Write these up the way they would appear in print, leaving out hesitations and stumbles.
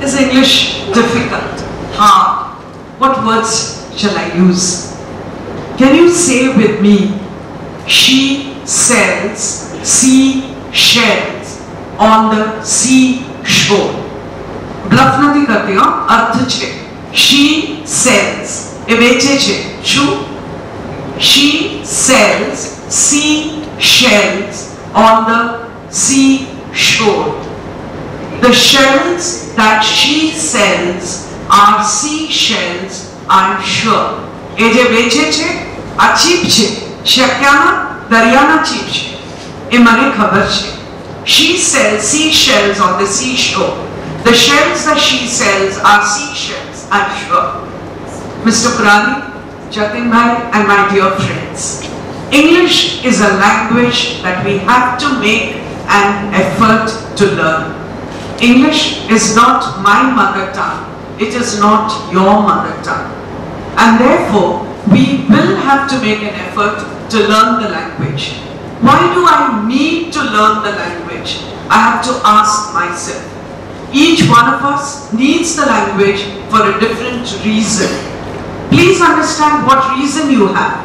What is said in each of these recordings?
Is English difficult? Hard? What words shall I use? Can you say with me, she sells seashells on the seashore? Bluff નથી કરતી હો, અર્થ છે. She sells, એ વેચે છે. શું? She sells seashells on the seashore. The shells that she sells are seashells, I'm sure. એ જે વેચે છે આ ચીપ છે, શક્યાના દરિયાના ચીપ છે, એ મને ખબર છે. She sells seashells on the seashore. The shells that she sells are seashells, I'm sure. Mr. Purani, Jatin Bhai and my dear friends, English is a language that we have to make an effort to learn. English is not my mother tongue. It is not your mother tongue. And therefore, we will have to make an effort to learn the language. Why do I need to learn the language? I have to ask myself. Each one of us needs the language for a different reason. Please understand what reason you have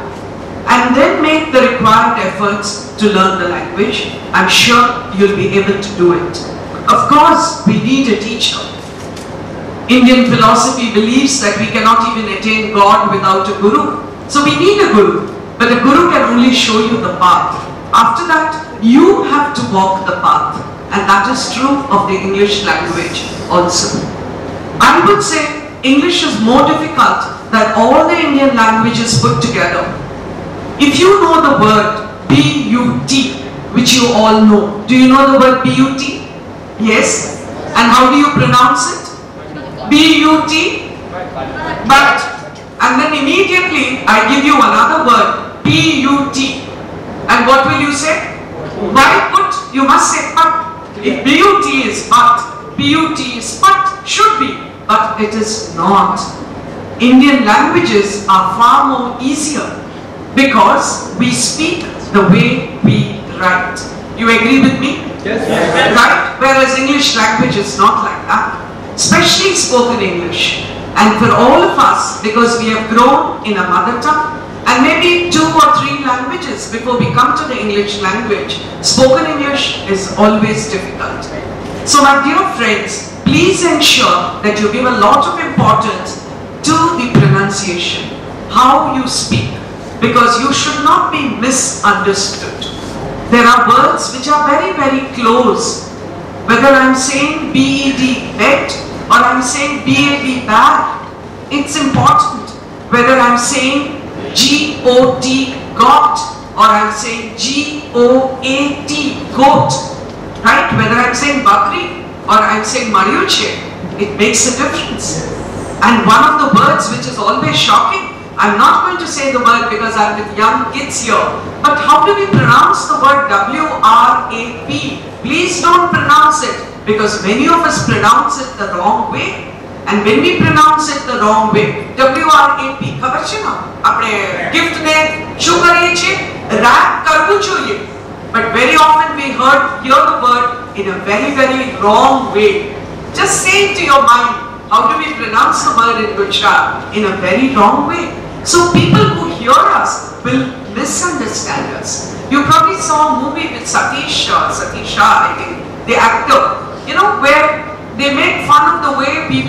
and then make the required efforts to learn the language. I'm sure you'll be able to do it. Of course, we need a teacher. Indian philosophy believes that we cannot even attain God without a guru. So we need a guru, but a guru can only show you the path. After that, you have to walk the path, and that is true of the English language also. I would say English is more difficult than all the Indian languages put together. If you know the word B-U-T, which you all know, do you know the word B-U-T? Yes? And how do you pronounce it? B-U-T? But, and then immediately I give you another word, P-U-T. And what will you say? Why put? You must say but. If B-U-T is but, P-U-T is but, should be, but it is not. Indian languages are far more easier because we speak the way we write. You agree with me? Yes. Right? Whereas English language is not like that. Especially spoken English. And for all of us, because we have grown in a mother tongue, and maybe 2 or 3 languages before we come to the English language, spoken English is always difficult. So my dear friends, please ensure that you give a lot of importance to the pronunciation, how you speak, because you should not be misunderstood. There are words which are very, very close. Whether I'm saying B-E-D, bed, or I'm saying B-A-D, bad, it's important. Whether I'm saying G-O-T, got, or I'm saying G-O-A-T, goat, right? Whether I'm saying Bakri, or I'm saying Mariuche, it makes a difference. And one of the words which is always shocking, I'm not going to say the word because I'm with young kids here, but how do we pronounce the word W-R-A-P? Please don't pronounce it, because many of us pronounce it the wrong way. And when we pronounce it the wrong way, W-R-A-P, ખબર છે ને આપણે gift ને શું કરીએ છીએ? Wrap કરવું જોઈએ. But very often we hear the word in a very, very wrong way. Just say it to your mind. How do we pronounce the word in Gujarat? In a very wrong way. So people who hear us will misunderstand us. You probably saw a movie with Satish Shah, I think, the actor, you know, where they make fun of the way we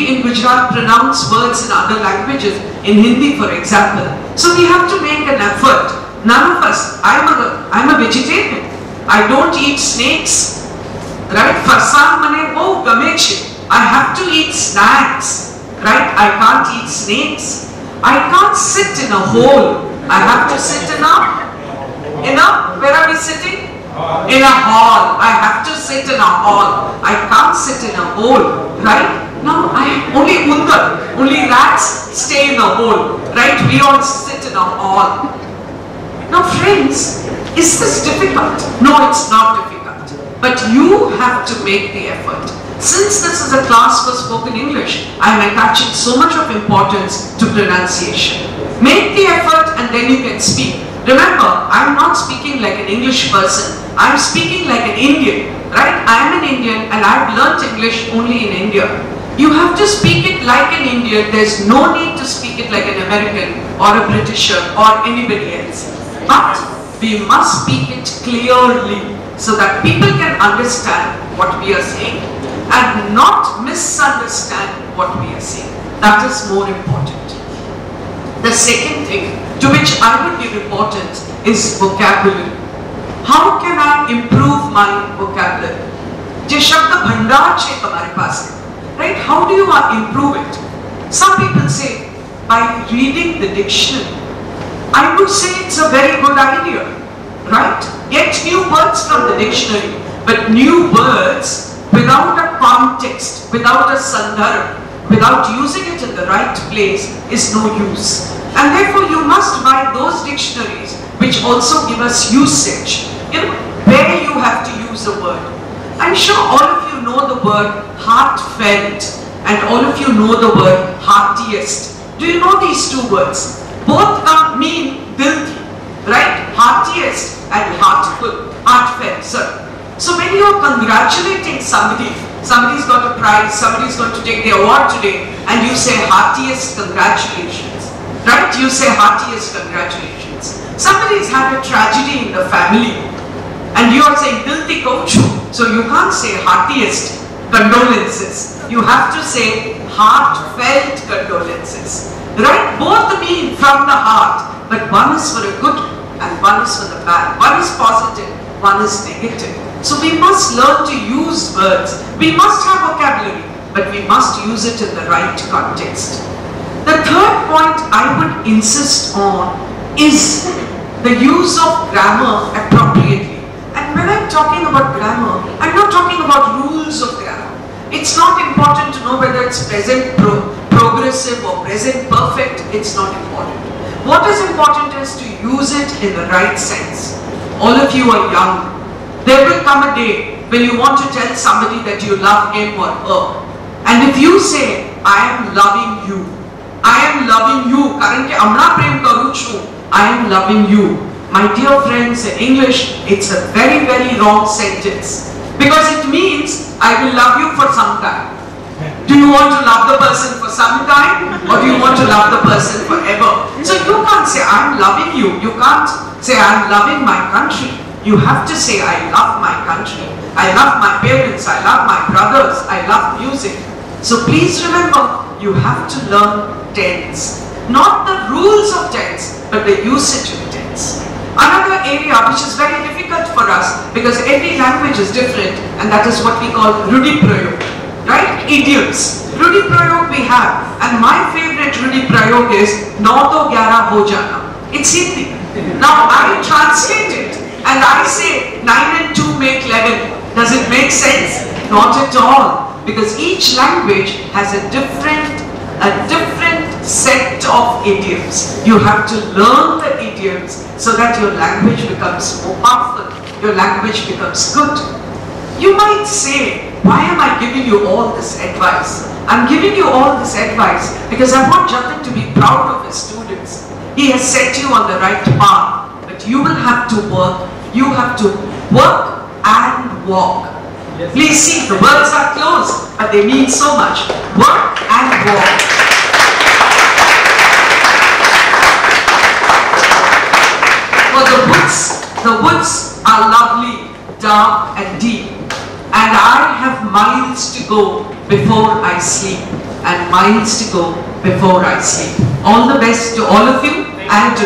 in Gujarat pronounce words in other languages, in Hindi for example. So we have to make an effort. None of us, I'm a vegetarian. I don't eat snakes, right? Farsan mane bahut game chhe. I have to eat snacks, right? I can't eat snakes. I can't sit in a hole. I have to sit in a, where are we sitting? In a hall. I have to sit in a hall. I can't sit in a hole, right? No, only rats stay in a hole, right? We all sit in a hall. Now friends, is this difficult? No, it's not difficult. But you have to make the effort. Since this is a class for spoken English, I am attaching so much of importance to pronunciation. Make the effort and then you can speak. Remember, I am not speaking like an English person. I am speaking like an Indian, right? I am an Indian and I've learnt English only in India. You have to speak it like an Indian. There's no need to speak it like an American or a Britisher or anybody else. But we must speak it clearly so that people can understand what we are saying and not misunderstand what we are saying. That is more important. The second thing to which I would give importance is vocabulary. How can I improve my vocabulary? Je shabd bhandar che tumhare paas hai, right? How do you improve it? Some people say by reading the dictionary. I would say it's a very good idea, right? Get new words from the dictionary, but new words without a context, without a sandharv, without using it in the right place is no use. And therefore you must buy those dictionaries which also give us usage, you know, where you have to use a word. I'm sure all of you know the word heartfelt and all of you know the word heartiest. Do you know these two words? Both mean dil ki, right? Heartiest and heartful, heartfelt, sir. So when you are congratulating somebody, somebody's got a prize, somebody's going to take the award today, and you say heartiest congratulations, right? You say heartiest congratulations. Somebody's had a tragedy in the family, and you are saying dil ki kauchu, so you can't say heartiest condolences. You have to say heartfelt condolences, right? Both mean from the heart, but one is for a good and one is for the bad. One is positive, one is negative. So we must learn to use words. We must have vocabulary, but we must use it in the right context. The third point I would insist on is the use of grammar appropriately. And when I'm talking about grammar, I'm not talking about rules of grammar. It's not important to know whether it's present progressive or present perfect. It's not important. What is important is to use it in the right sense. All of you are young. There will come a day when you want to tell somebody that you love him or her. And if you say, I am loving you, I am loving you, karan ke amna prem karu chu, I am loving you. My dear friends, in English, it's a very, very wrong sentence. Because it means, I will love you for some time. Do you want to love the person for some time? Or do you want to love the person forever? So you can't say, I'm loving you. You can't say, I'm loving my country. You have to say, I love my country. I love my parents. I love my brothers. I love music. So please remember, you have to learn tense. Not the rules of tense, but the usage of tense. Another area which is very difficult for us, because every language is different, and that is what we call Rudi Prayog, right? Idioms. Rudi Prayog we have, and my favorite Rudi Prayog is 9 to 11 ho jana. It's Hindi. Now I translate it, and I say 9 and 2 make 11. Does it make sense? Not at all, because each language has a different set of idioms. You have to learn the idioms so that your language becomes more powerful, your language becomes good. You might say, why am I giving you all this advice? I'm giving you all this advice because I want Jatin to be proud of his students. He has set you on the right path, but you will have to work. You have to work and walk. Yes. Please see, the words are close, but they mean so much. Work and walk. For the woods are lovely, dark and deep, and I have miles to go before I sleep, and miles to go before I sleep. All the best to all of you and to